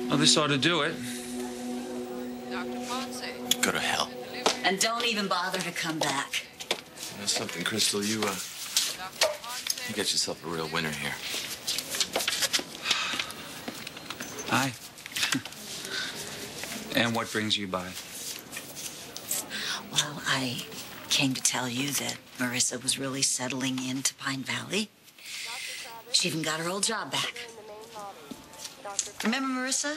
Well, this ought to do it. Go to hell. And don't even bother to come back. You know something, Krystal? You got yourself a real winner here. Hi. And what brings you by? Well, I came to tell you that Marissa was really settling into Pine Valley. She even got her old job back. Remember Marissa?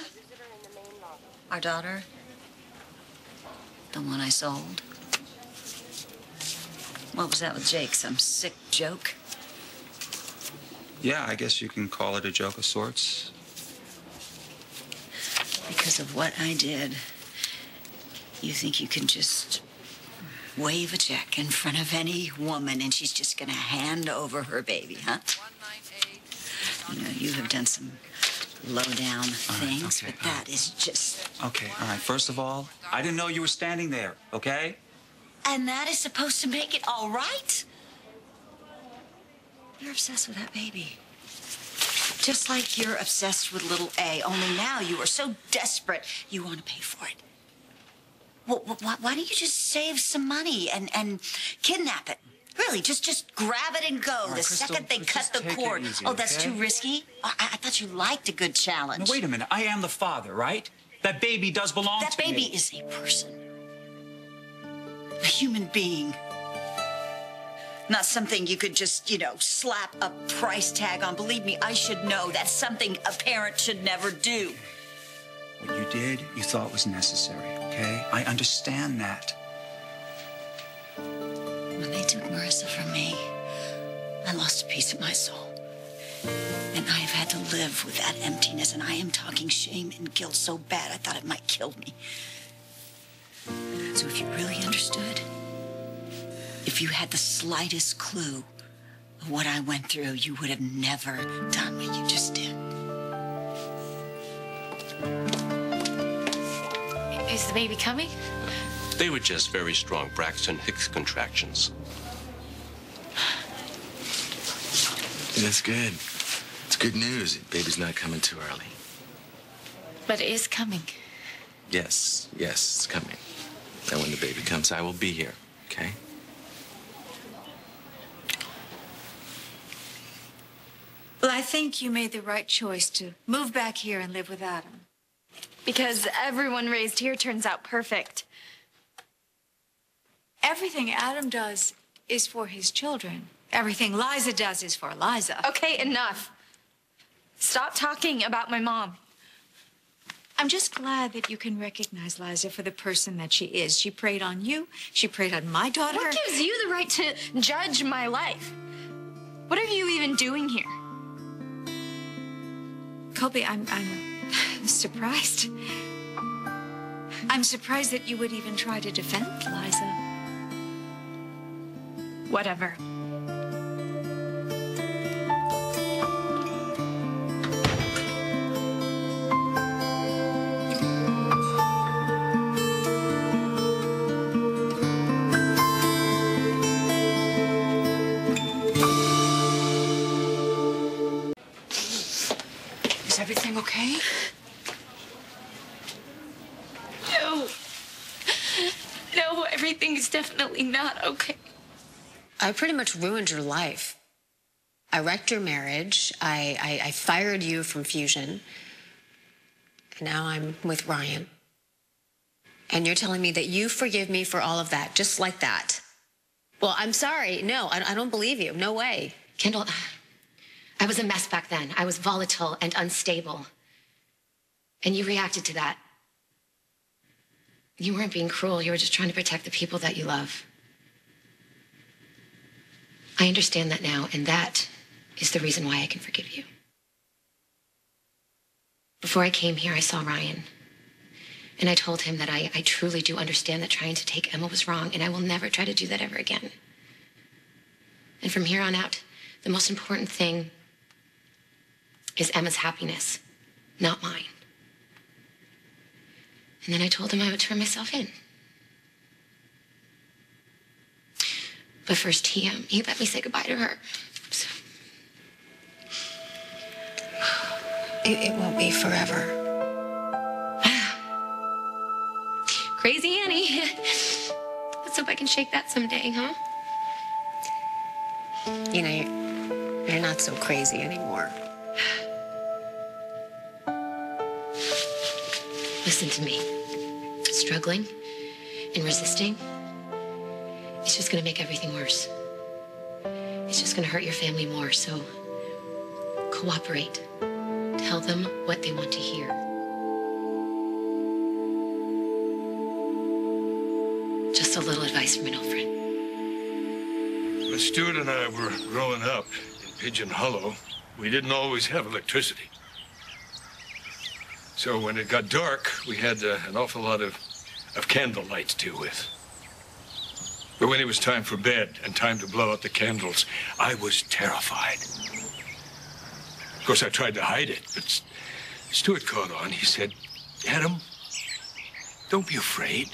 Our daughter? The one I sold? What was that with Jake? Some sick joke? Yeah, I guess you can call it a joke of sorts. Because of what I did, you think you can just wave a check in front of any woman and she's just gonna hand over her baby, huh? You know, you have done some low-down things, okay, but that is just... Okay, all right. First of all, I didn't know you were standing there, okay? And that is supposed to make it all right? You're obsessed with that baby. Just like you're obsessed with little A, only now you are so desperate you want to pay for it. Well, why don't you just save some money and kidnap it? Really, just grab it and go the second they cut the cord. Oh, that's too risky? I thought you liked a good challenge. Now, wait a minute. I am the father, right? That baby does belong to me. That baby is a person. A human being. Not something you could just, you know, slap a price tag on. Believe me, I should know. That's something a parent should never do. What you did, you thought was necessary, okay? I understand that. When they took Marissa from me, I lost a piece of my soul. And I've had to live with that emptiness, and I am talking shame and guilt so bad I thought it might kill me. So if you really understood, if you had the slightest clue of what I went through, you would have never done what you just did. Is the baby coming? They were just very strong Braxton Hicks contractions. That's good. It's good news. Baby's not coming too early. But it is coming. Yes, it's coming. And when the baby comes, I will be here, okay? Well, I think you made the right choice to move back here and live with Adam. Because everyone raised here turns out perfect. Everything Adam does is for his children. Everything Liza does is for Liza. Okay, enough. Stop talking about my mom. I'm just glad that you can recognize Liza for the person that she is. She preyed on you. She preyed on my daughter. What gives you the right to judge my life? What are you even doing here? Colby, I'm surprised. I'm surprised that you would even try to defend Liza. Whatever. Is everything okay? No, everything's definitely not okay. I pretty much ruined your life. I wrecked your marriage. I fired you from Fusion. And now I'm with Ryan. And you're telling me that you forgive me for all of that, just like that. Well, I'm sorry. No, I don't believe you. No way. Kendall, I was a mess back then. I was volatile and unstable. And you reacted to that. You weren't being cruel. You were just trying to protect the people that you love. I understand that now, and that is the reason why I can forgive you. Before I came here, I saw Ryan. And I told him that I truly do understand that trying to take Emma was wrong, and I will never try to do that ever again. And from here on out, the most important thing is Emma's happiness, not mine. And then I told him I would turn myself in. But first, he let me say goodbye to her. So. It won't be forever. Crazy Annie. Let's hope I can shake that someday, huh? You know, you're not so crazy anymore. Listen to me. Struggling and resisting, it's just gonna make everything worse. It's just gonna hurt your family more, so cooperate. Tell them what they want to hear. Just a little advice from an old friend. When Stuart and I were growing up in Pigeon Hollow, we didn't always have electricity. So when it got dark, we had an awful lot of candle light to deal with. But when it was time for bed and time to blow out the candles, I was terrified. Of course, I tried to hide it, but Stuart caught on. He said, Adam, don't be afraid.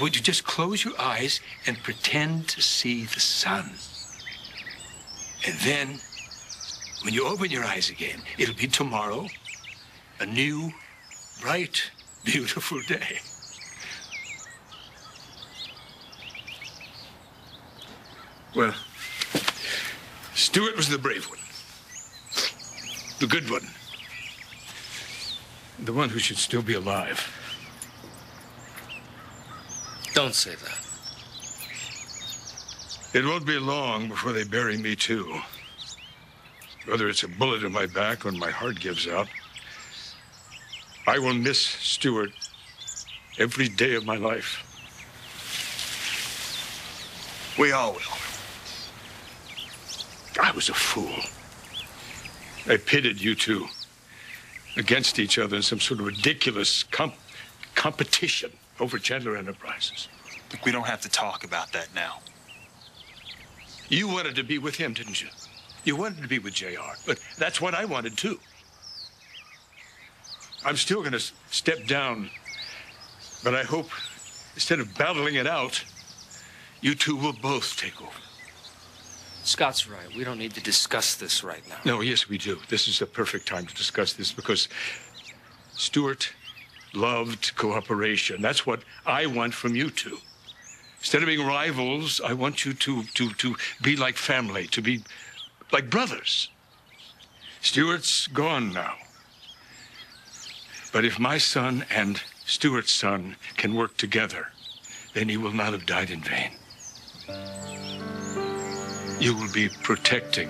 Would you just close your eyes and pretend to see the sun? And then, when you open your eyes again, it'll be tomorrow, a new, bright, beautiful day. Well, Stuart was the brave one, the good one, the one who should still be alive. Don't say that. It won't be long before they bury me, too. Whether it's a bullet in my back or my heart gives out, I will miss Stuart every day of my life. We all will. I was a fool. I pitted you two against each other in some sort of ridiculous competition over Chandler Enterprises. Look, we don't have to talk about that now. You wanted to be with him, didn't you? You wanted to be with JR, but that's what I wanted too. I'm still going to step down, but I hope instead of battling it out, you two will both take over. Scott's right. We don't need to discuss this right now. No, yes, we do. This is the perfect time to discuss this because Stuart loved cooperation. That's what I want from you two. Instead of being rivals, I want you to be like family, to be like brothers. Stuart's gone now. But if my son and Stuart's son can work together, then he will not have died in vain. You will be protecting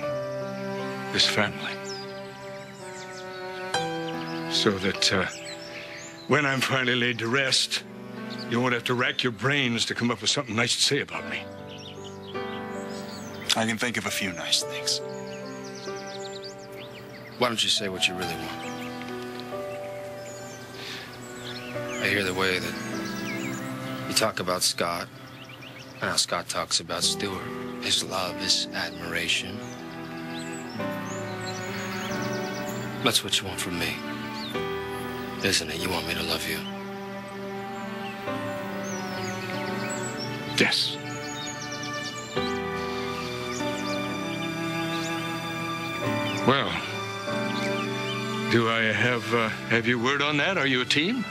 this family so that when I'm finally laid to rest, you won't have to rack your brains to come up with something nice to say about me. I can think of a few nice things. Why don't you say what you really want? I hear the way that you talk about Scott and how Scott talks about Stuart. His love, his admiration. That's what you want from me, isn't it? You want me to love you? Yes. Well, do I have your word on that? Are you a team?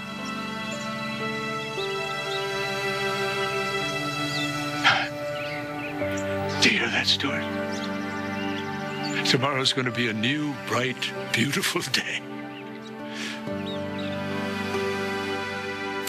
Do you hear that, Stuart? Tomorrow's going to be a new, bright, beautiful day.